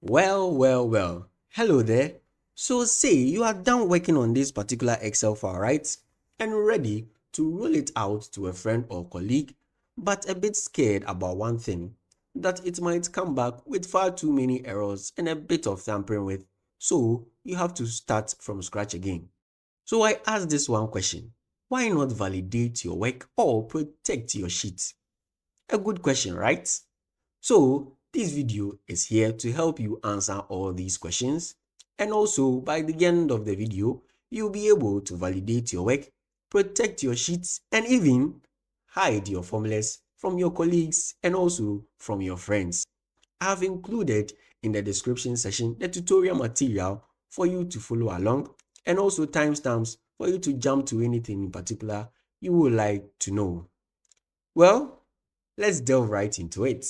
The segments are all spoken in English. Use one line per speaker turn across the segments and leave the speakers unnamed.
Well. Hello there. So say you are done working on this particular Excel file, right? And ready to roll it out to a friend or colleague, but a bit scared about one thing, that it might come back with far too many errors and a bit of tampering with. So you have to start from scratch again. So I ask this one question. Why not validate your work or protect your sheet? A good question, right? So, this video is here to help you answer all these questions. And also, by the end of the video, you'll be able to validate your work, protect your sheets, and even hide your formulas from your colleagues and also from your friends. I've included in the description section the tutorial material for you to follow along and also timestamps for you to jump to anything in particular you would like to know. Well, let's delve right into it.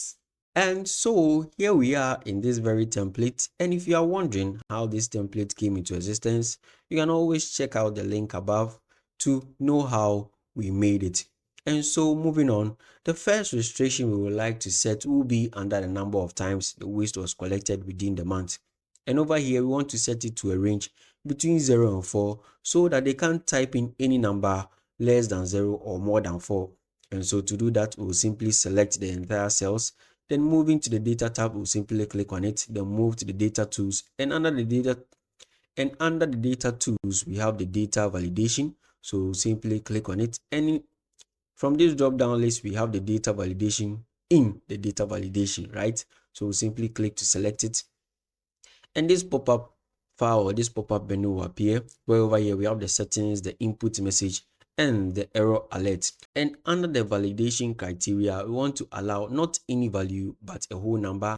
And so here we are in this very template. And if you are wondering how this template came into existence, you can always check out the link above to know how we made it. And so moving on, the first restriction we would like to set will be under the number of times the waste was collected within the month. And over here, we want to set it to a range between 0 and 4 so that they can't type in any number less than 0 or more than 4. And so to do that, we'll simply select the entire cells. Then moving to the data tab, we'll simply click on it, then move to the data tools, and under the data tools, we have the data validation. So simply click on it, and from this drop down list, we have the data validation in the data validation, right? So we'll simply click to select it, and this pop-up file or this pop-up menu will appear, where over here we have the settings, the input message, and the error alert. And under the validation criteria, we want to allow not any value but a whole number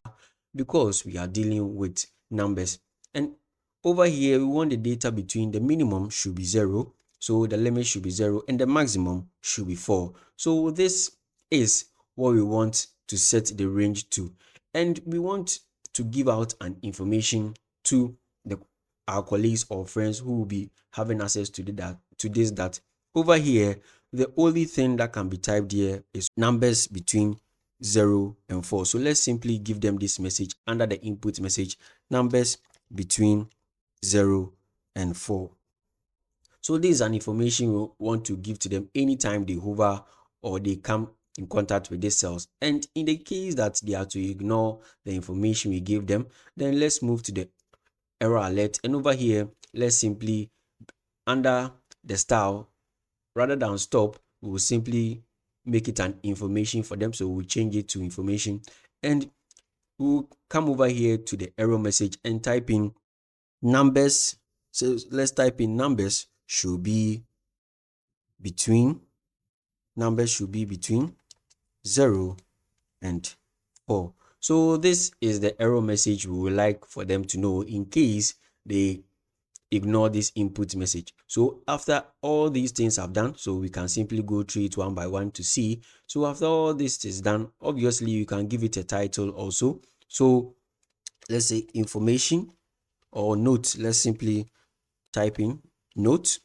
because we are dealing with numbers. And over here, we want the data between the minimum should be 0, so the limit should be 0, and the maximum should be 4. So this is what we want to set the range to. And we want to give out an information to our colleagues or friends who will be having access to that over here, the only thing that can be typed here is numbers between 0 and 4. So let's simply give them this message under the input message, numbers between 0 and 4. So this is an information we want to give to them anytime they hover or they come in contact with these cells. And in the case that they are to ignore the information we give them, then let's move to the error alert. And over here, let's simply, under the style, rather than stop, we will simply make it an information for them. So we'll change it to information, and we'll come over here to the error message and type in numbers. So let's type in numbers should be between 0 and 4. So this is the error message we would like for them to know in case they ignore this input message. So after all these things I've done, so we can simply go through it one by one to see. So after all this is done, obviously you can give it a title also. So let's say information or note. Let's simply type in note,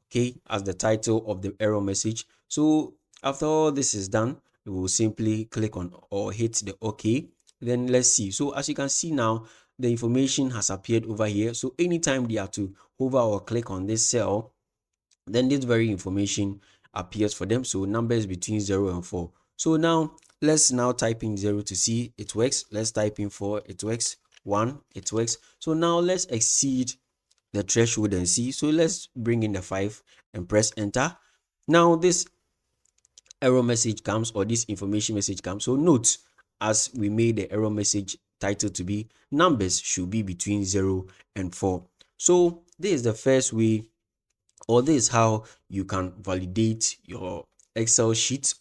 okay, as the title of the error message. So after all this is done, we will simply click on or hit the OK. Then let's see. So as you can see now, the information has appeared over here. So anytime they have to hover or click on this cell, then this very information appears for them. So numbers between 0 and 4. So now let's now type in 0 to see it works. Let's type in 4, it works. 1, it works. So now let's exceed the threshold and see. So let's bring in the 5 and press enter. Now this error message comes, or this information message comes. So note, as we made the error message title to be numbers should be between 0 and 4. So this is the first way, or this is how you can validate your Excel sheet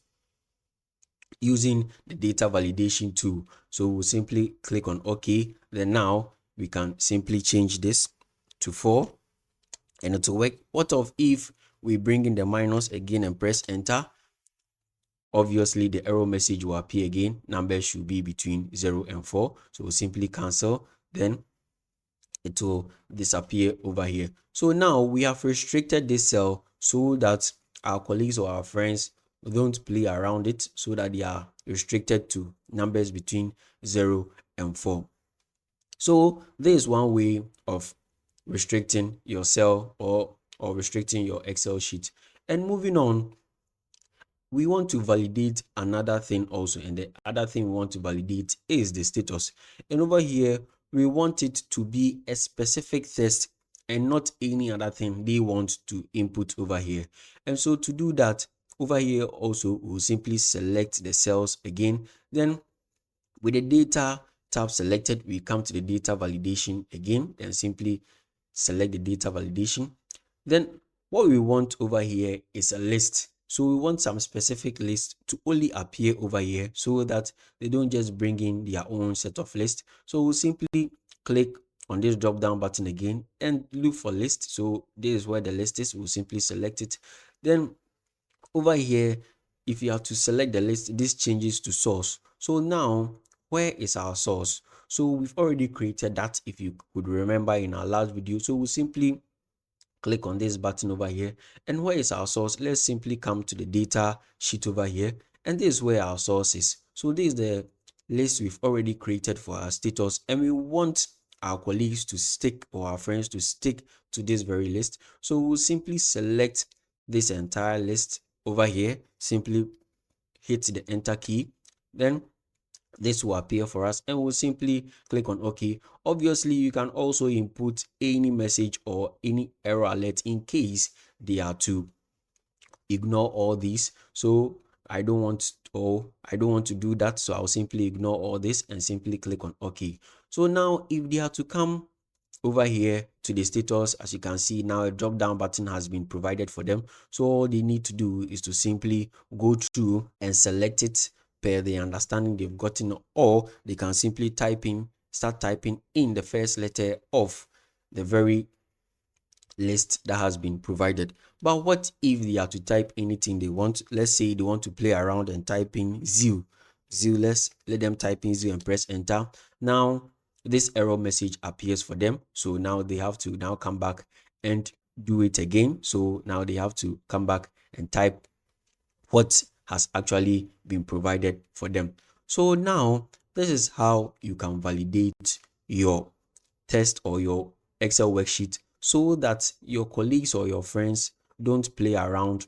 using the data validation tool. So we'll simply click on OK. Then now we can simply change this to 4 and it will work. What of if we bring in the minus again and press enter? Obviously the error message will appear again. Numbers should be between 0 and 4. So we'll simply cancel. Then it will disappear over here. So now we have restricted this cell so that our colleagues or our friends don't play around it, so that they are restricted to numbers between 0 and 4. So this is one way of restricting your cell or restricting your Excel sheet. And moving on, we want to validate another thing also, and the other thing we want to validate is the status. And over here we want it to be a specific test and not any other thing they want to input over here. And so to do that, over here also we'll simply select the cells again. Then with the data tab selected, we come to the data validation again and simply select the data validation. Then what we want over here is a list. So we want some specific list to only appear over here so that they don't just bring in their own set of list. So we'll simply click on this drop down button again and look for list. So this is where the list is. We'll simply select it. Then over here, if you have to select the list, this changes to source. So now, where is our source? So we've already created that, if you could remember, in our last video. So we'll simply click on this button over here. And where is our source? Let's simply come to the data sheet over here, and this is where our source is. So this is the list we've already created for our status, and we want our colleagues to stick, or our friends to stick to this very list. So we'll simply select this entire list over here, simply hit the enter key. Then this will appear for us, and we'll simply click on OK. Obviously, you can also input any message or any error alert in case they are to ignore all these. So I don't want to do that, so I'll simply ignore all this and simply click on OK. So now if they are to come over here to the status, as you can see now, a drop down button has been provided for them. So all they need to do is to simply go through and select it per the understanding they've gotten, or they can simply start typing in the first letter of the very list that has been provided. But what if they are to type anything they want? Let's say they want to play around and type in ZIL. Let's let them type in ZIL and press enter. Now this error message appears for them. So now they have to now come back and do it again. So now they have to come back and type what has actually been provided for them. So now this is how you can validate your test or your Excel worksheet so that your colleagues or your friends don't play around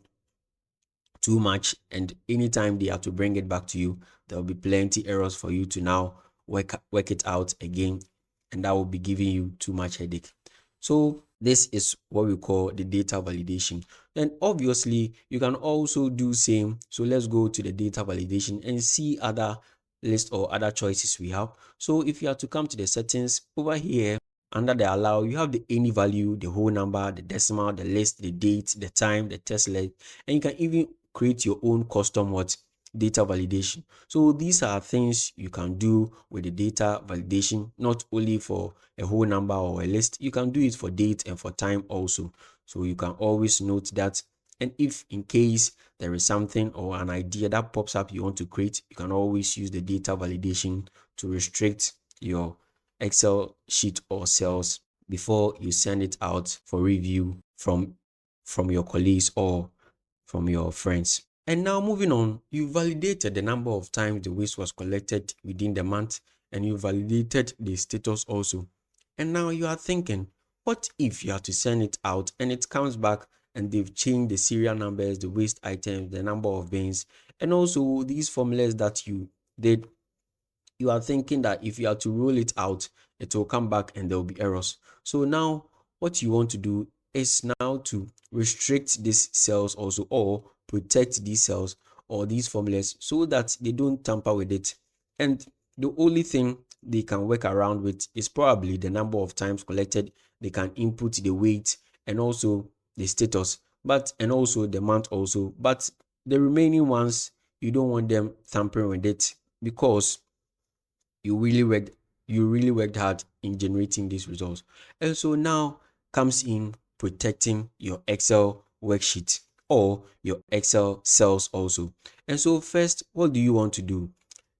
too much, and anytime they have to bring it back to you, there will be plenty errors for you to now work it out again, and that will be giving you too much headache. So this is what we call the data validation. And obviously you can also do same. So let's go to the data validation and see other list or other choices we have. So if you have to come to the settings over here, under the allow, you have the any value, the whole number, the decimal, the list, the date, the time, the test length, and you can even create your own custom data validation. So these are things you can do with the data validation, not only for a whole number or a list. You can do it for date and for time also. So you can always note that. And if in case there is something or an idea that pops up you want to create, you can always use the data validation to restrict your Excel sheet or cells before you send it out for review from your colleagues or from your friends. And now moving on, you validated the number of times the waste was collected within the month, and you validated the status also. And now you are thinking, what if you have to send it out and it comes back and they've changed the serial numbers, the waste items, the number of bins, and also these formulas that you did? You are thinking that if you are to roll it out, it will come back and there will be errors. So now what you want to do is now to restrict these cells also, or protect these cells or these formulas so that they don't tamper with it. And the only thing they can work around with is probably the number of times collected. They can input the weight and also the status, but and also the month also. But the remaining ones, you don't want them tampering with it, because you really worked hard in generating these results. And so now comes in protecting your Excel worksheet or your Excel cells also. And so first, what do you want to do?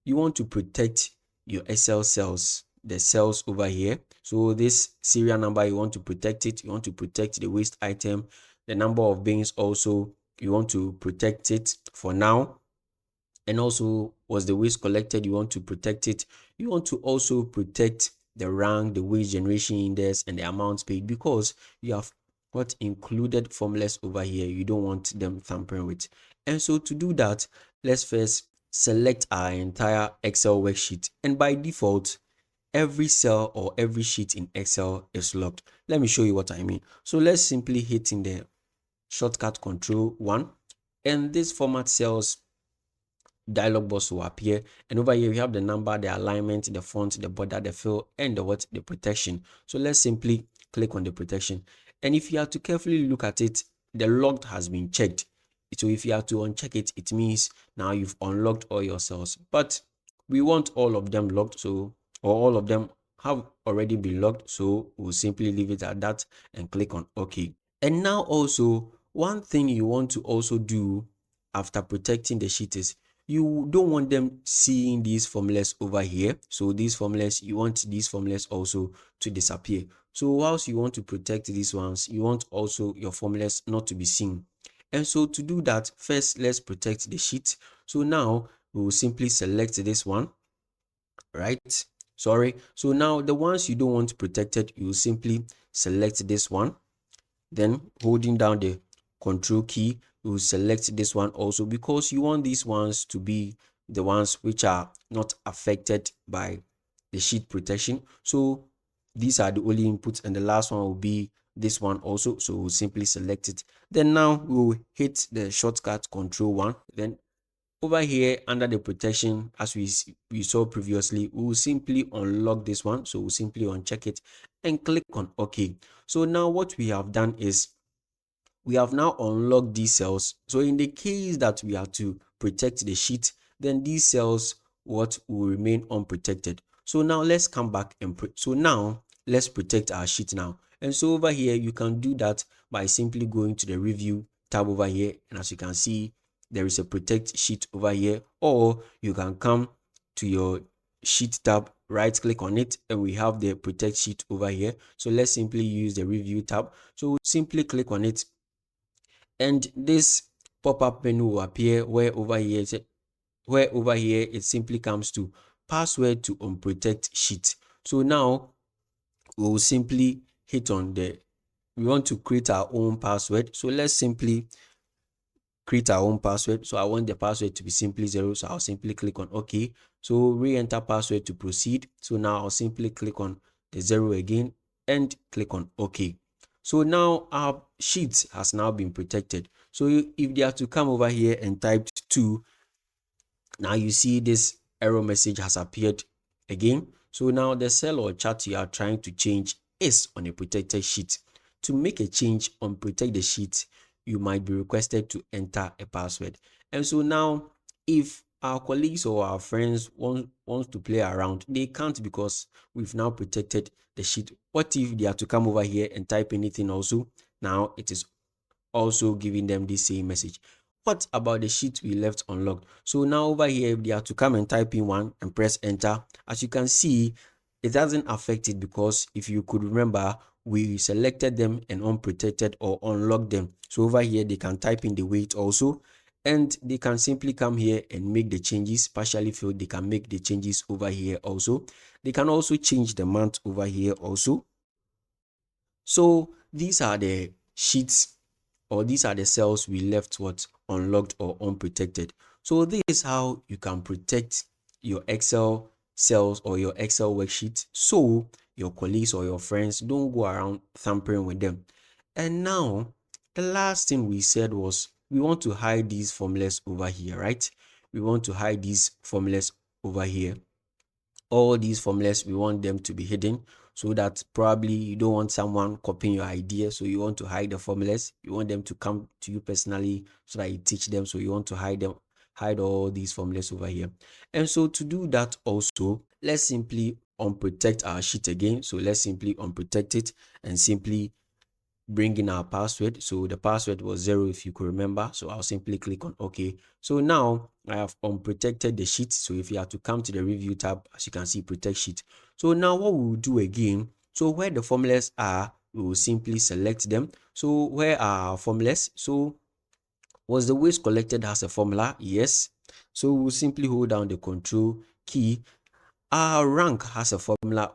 You want to protect your Excel cells, the cells over here. So this serial number, you want to protect it. You want to protect the waste item, the number of bins also, you want to protect it for now. And also, was the waste collected, you want to protect it. You want to also protect the rank, the wage generation index, and the amount paid, because you have got included formulas over here you don't want them tampering with. And so to do that, let's first select our entire Excel worksheet, and by default every cell or every sheet in Excel is locked. Let me show you what I mean. So let's simply hit in the shortcut Control 1, and this format cells dialog box will appear, and over here we have the number, the alignment, the font, the border, the fill, and the protection. So let's simply click on the protection, and if you have to carefully look at it, the locked has been checked. So if you have to uncheck it, it means now you've unlocked all your cells, but we want all of them locked, so or all of them have already been locked, so we'll simply leave it at that and click on OK. And now also, one thing you want to also do after protecting the sheet is you don't want them seeing these formulas over here. So these formulas, you want these formulas also to disappear. So whilst you want to protect these ones, you want also your formulas not to be seen. And so to do that, first let's protect the sheet. So now we will simply select this one, right? Sorry. So now the ones you don't want protected, you will simply select this one. Then holding down the control key, you will select this one also, because you want these ones to be the ones which are not affected by the sheet protection. So these are the only inputs, and the last one will be this one also, so we'll simply select it. Then now we'll hit the shortcut Control 1. Then over here under the protection, as we saw previously, we will simply unlock this one, so we'll simply uncheck it and click on OK. So now what we have done is we have now unlocked these cells. So in the case that we are to protect the sheet, then these cells what will remain unprotected. So now let's come back and so now let's protect our sheet now. And so over here you can do that by simply going to the review tab over here, and as you can see there is a protect sheet over here, or you can come to your sheet tab, right click on it, and we have the protect sheet over here. So let's simply use the review tab. So simply click on it, and this pop-up menu will appear where over here it simply comes to password to unprotect sheet. So now we will simply hit on we want to create our own password, so let's simply create our own password. So I want the password to be simply 0, so I'll simply click on OK. So re-enter password to proceed. So now I'll simply click on the 0 again and click on OK. So now our sheet has now been protected. So if they are to come over here and type 2, now you see this error message has appeared again. So now the cell or chart you are trying to change is on a protected sheet. To make a change on protect the sheet, you might be requested to enter a password. And so now if our colleagues or our friends want to play around, they can't, because we've now protected the sheet. What if they are to come over here and type anything also? Now it is also giving them the same message. What about the sheet we left unlocked? So now over here, if they are to come and type in one and press enter, as you can see, it doesn't affect it, because if you could remember, we selected them and unprotected or unlocked them. So over here, they can type in the weight also, and they can simply come here and make the changes. Partially filled, they can make the changes over here also. They can also change the month over here also. So these are the sheets, or these are the cells we left unlocked or unprotected. So this is how you can protect your Excel cells or your Excel worksheet, so your colleagues or your friends don't go around tampering with them. And now the last thing we said was we want to hide these formulas over here, right? We want to hide these formulas over here. All these formulas, we want them to be hidden, so that probably you don't want someone copying your idea, so you want to hide the formulas. You want them to come to you personally so that you teach them, so you want to hide all these formulas over here. And so to do that also, let's simply unprotect our sheet again. So let's simply unprotect it and simply bring in our password. So the password was 0, if you could remember. So I'll simply click on OK. So now I have unprotected the sheet. So if you have to come to the review tab, as you can see, protect sheet. So now what we will do again, so where the formulas are, we will simply select them. So where are our formulas? So was the waste collected has a formula? Yes. So we'll simply hold down the control key. Our rank has a formula.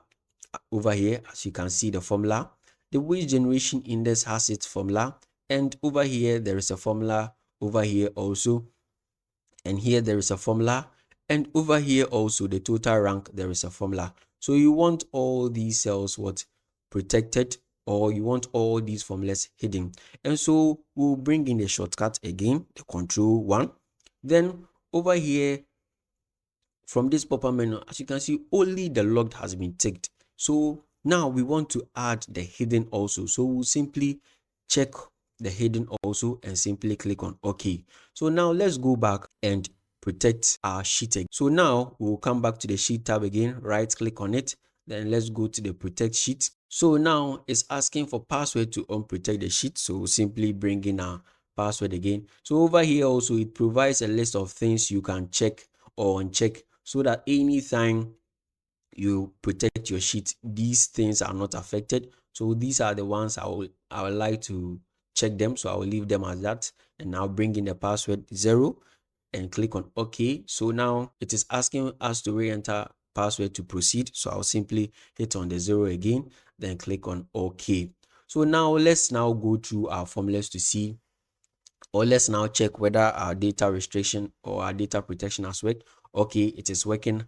over here, as you can see the formula. The wage generation index has its formula, and over here there is a formula, over here also, and here there is a formula, and over here also the total rank, there is a formula. So you want all these cells what protected, or you want all these formulas hidden. And so we'll bring in the shortcut again, the control 1. Then over here from this pop-up menu, as you can see, only the logged has been ticked. So now we want to add the hidden also. So we'll simply check the hidden also and simply click on OK. So now let's go back and protect our sheet again. So now we'll come back to the sheet tab again, right click on it, then let's go to the protect sheet. So now it's asking for password to unprotect the sheet. So we'll simply bring in our password again. So over here also it provides a list of things you can check or uncheck, so that anytime you protect your sheet, these things are not affected. So these are the ones I would like to check them. So I will leave them as that, and now bring in the password 0 and click on OK. So now it is asking us to re-enter password to proceed. So I'll simply hit on the 0 again, then click on OK. So now let's now go through our formulas to see, or let's now check whether our data restriction or our data protection has worked. Okay, it is working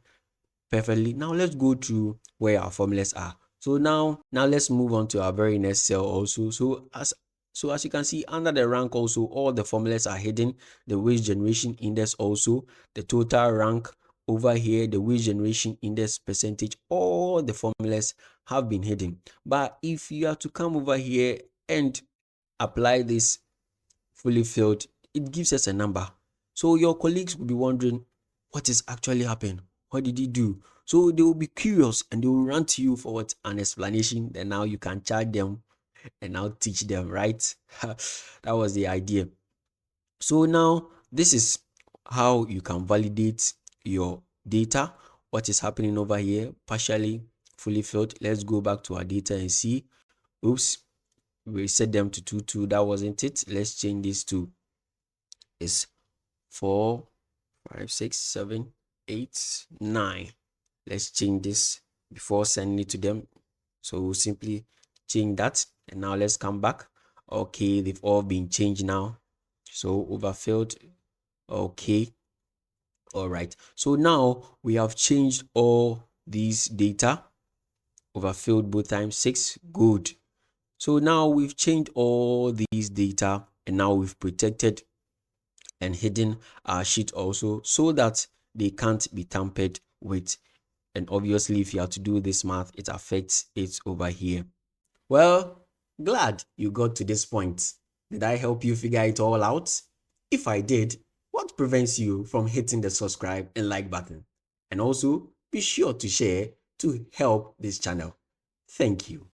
perfectly. Now let's go through where our formulas are. So now let's move on to our very next cell also. So as you can see, under the rank also, all the formulas are hidden. The wage generation index also, the total rank over here, the wage generation index percentage, all the formulas have been hidden. But if you are to come over here and apply this fully filled, it gives us a number. So your colleagues will be wondering, what is actually happening? What did he do? So they will be curious and they will run to you for what? An explanation. Then now you can charge them and now teach them, right? That was the idea. So now this is how you can validate your data. What is happening over here? Partially fully filled. Let's go back to our data and see. Oops, we set them to 2 that wasn't it. Let's change this to is 4 5 6 7 8 9. Let's change this before sending it to them. So we'll simply change that, and now let's come back. Okay, they've all been changed now. So overfilled. Okay, all right. So now we have changed all these data. Overfilled both times 6. Good. So now we've changed all these data, and now we've protected and hidden our sheet also, so that they can't be tampered with. And obviously, if you have to do this math, it affects it over here. Well, glad you got to this point. Did I help you figure it all out? If I did, what prevents you from hitting the subscribe and like button? And also, be sure to share to help this channel. Thank you.